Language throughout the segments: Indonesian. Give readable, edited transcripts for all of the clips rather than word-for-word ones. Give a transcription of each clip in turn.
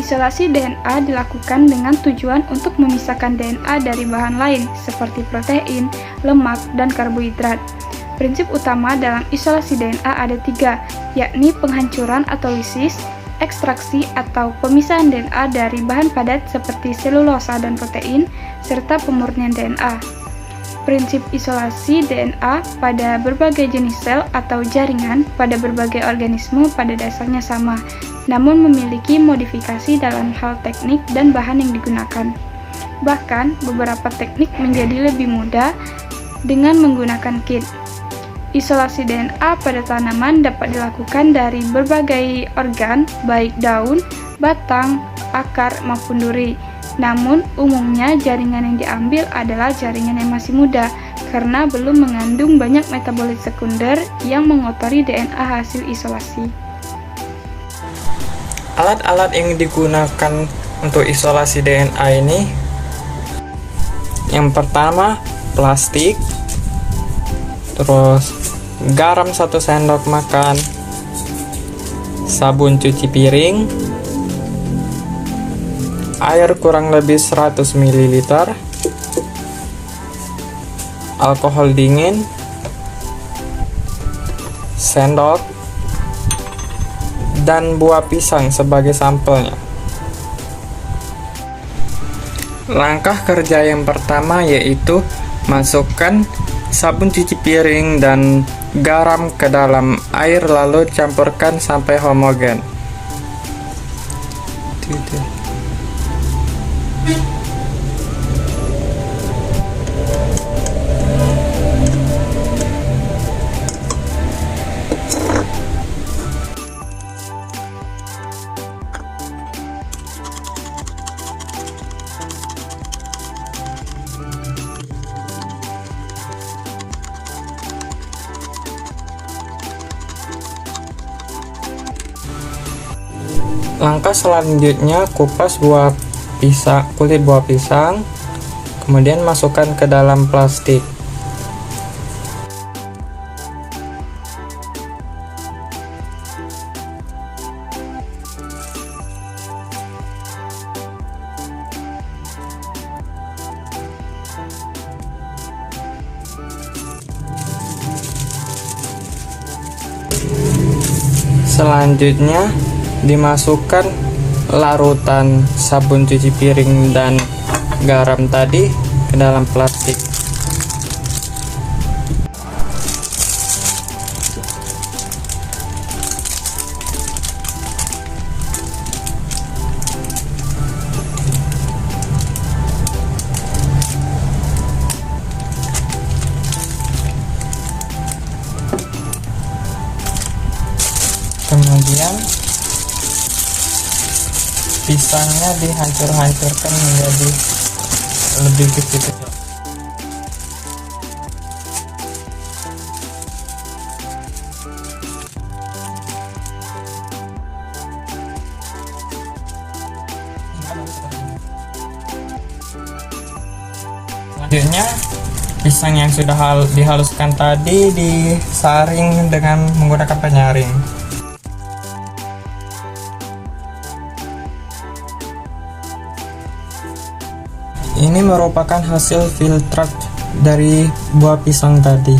Isolasi DNA dilakukan dengan tujuan untuk memisahkan DNA dari bahan lain seperti protein, lemak, dan karbohidrat. Prinsip utama dalam isolasi DNA ada 3, yakni penghancuran atau lisis, ekstraksi atau pemisahan DNA dari bahan padat seperti selulosa dan protein, serta pemurnian DNA. Prinsip isolasi DNA pada berbagai jenis sel atau jaringan pada berbagai organisme pada dasarnya sama, namun memiliki modifikasi dalam hal teknik dan bahan yang digunakan. Bahkan, beberapa teknik menjadi lebih mudah dengan menggunakan kit. Isolasi DNA pada tanaman dapat dilakukan dari berbagai organ, baik daun, batang, akar, maupun duri. Namun, umumnya jaringan yang diambil adalah jaringan yang masih muda, karena belum mengandung banyak metabolit sekunder yang mengotori DNA hasil isolasi. Alat-alat yang digunakan untuk isolasi DNA ini, yang pertama plastik, terus garam 1 sendok makan, sabun cuci piring, air kurang lebih 100 ml, alkohol dingin, sendok, dan buah pisang sebagai sampelnya. Langkah kerja yang pertama yaitu masukkan sabun cuci piring dan garam ke dalam air, lalu campurkan sampai homogen. Langkah selanjutnya, kupas kulit buah pisang, kemudian masukkan ke dalam plastik. Selanjutnya, dimasukkan larutan sabun cuci piring dan garam tadi ke dalam plastik. Kemudian pisangnya dihancur-hancurkan menjadi lebih kecil-kecil. Selanjutnya, pisang yang sudah dihaluskan tadi disaring dengan menggunakan penyaring. Ini merupakan hasil filtrat dari buah pisang tadi,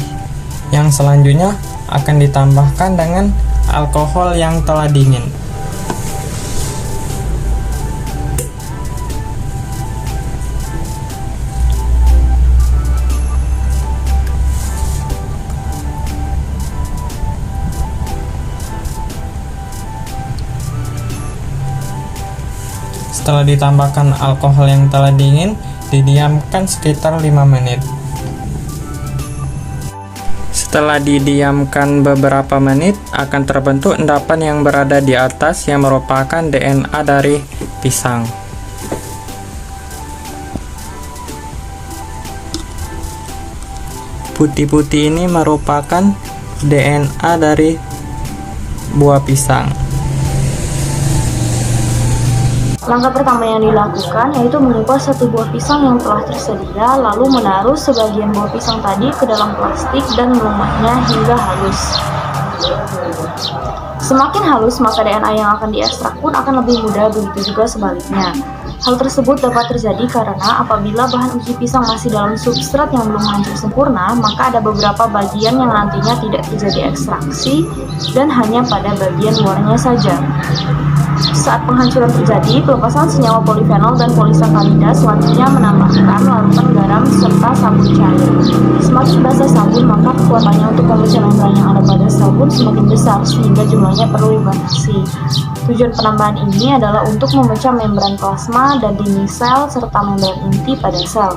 yang selanjutnya akan ditambahkan dengan alkohol yang telah dingin. Setelah ditambahkan alkohol yang telah dingin, didiamkan sekitar 5 menit. Setelah didiamkan beberapa menit, akan terbentuk endapan yang berada di atas yang merupakan DNA dari pisang. Putih-putih ini merupakan DNA dari buah pisang. Langkah pertama yang dilakukan yaitu mengupas satu buah pisang yang telah tersedia, lalu menaruh sebagian buah pisang tadi ke dalam plastik dan mengumatnya hingga halus. Semakin halus, maka DNA yang akan diekstrak pun akan lebih mudah, begitu juga sebaliknya. Hal tersebut dapat terjadi karena apabila bahan uji pisang masih dalam substrat yang belum hancur sempurna, maka ada beberapa bagian yang nantinya tidak terjadi ekstraksi dan hanya pada bagian luarnya saja. Saat penghancuran terjadi, pelepasan senyawa polifenol dan polisakarida selanjutnya menambahkan larutan garam serta sabun cair. Semakin basah sabun, maka kekuatannya untuk memecah membran yang ada pada sabun semakin besar sehingga jumlahnya perlu dibatasi. Tujuan penambahan ini adalah untuk memecah membran plasma dan dinding sel serta membran inti pada sel.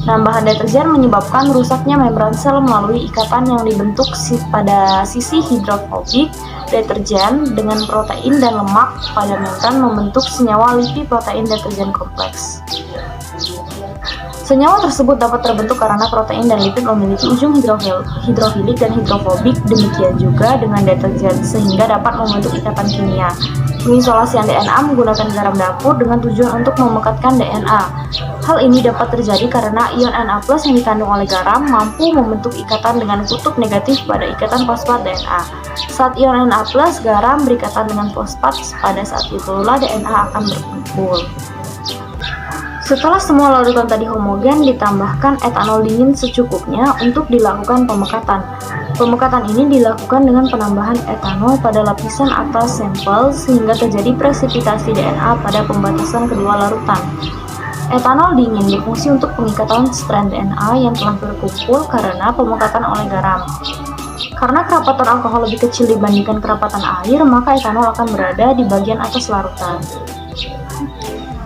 Penambahan deterjen menyebabkan rusaknya membran sel melalui ikatan yang dibentuk pada sisi hidrofobik. Deterjen dengan protein dan lemak pada membran membentuk senyawa lipiprotein deterjen kompleks. Senyawa tersebut dapat terbentuk karena protein dan lipid memiliki ujung hidrofilik dan hidrofobik, demikian juga dengan deterjen, sehingga dapat membentuk ikatan kimia. Pengisolasian DNA menggunakan garam dapur dengan tujuan untuk memekatkan DNA. Hal ini dapat terjadi karena ion Na+ yang dikandung oleh garam mampu membentuk ikatan dengan kutub negatif pada ikatan fosfat DNA. Saat ion Na+, garam berikatan dengan fosfat, pada saat itulah DNA akan berkumpul. Setelah semua larutan tadi homogen, ditambahkan etanol dingin secukupnya untuk dilakukan pemekatan. Pemekatan ini dilakukan dengan penambahan etanol pada lapisan atas sampel sehingga terjadi presipitasi DNA pada pembatasan kedua larutan. Etanol dingin berfungsi untuk pengikatan strand DNA yang telah berkumpul karena pemekatan oleh garam. Karena kerapatan alkohol lebih kecil dibandingkan kerapatan air, maka etanol akan berada di bagian atas larutan.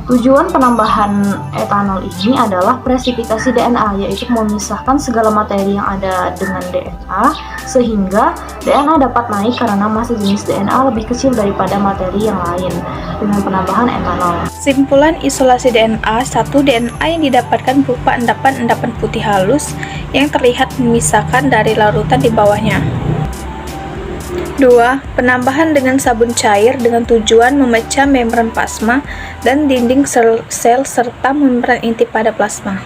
Tujuan penambahan etanol ini adalah presipitasi DNA, yaitu memisahkan segala materi yang ada dengan DNA, sehingga DNA dapat naik karena massa jenis DNA lebih kecil daripada materi yang lain dengan penambahan etanol. Simpulan isolasi DNA: 1. DNA yang didapatkan berupa endapan-endapan putih halus yang terlihat memisahkan dari larutan di bawahnya. 2. Penambahan dengan sabun cair dengan tujuan memecah membran plasma dan dinding sel serta membran inti pada plasma.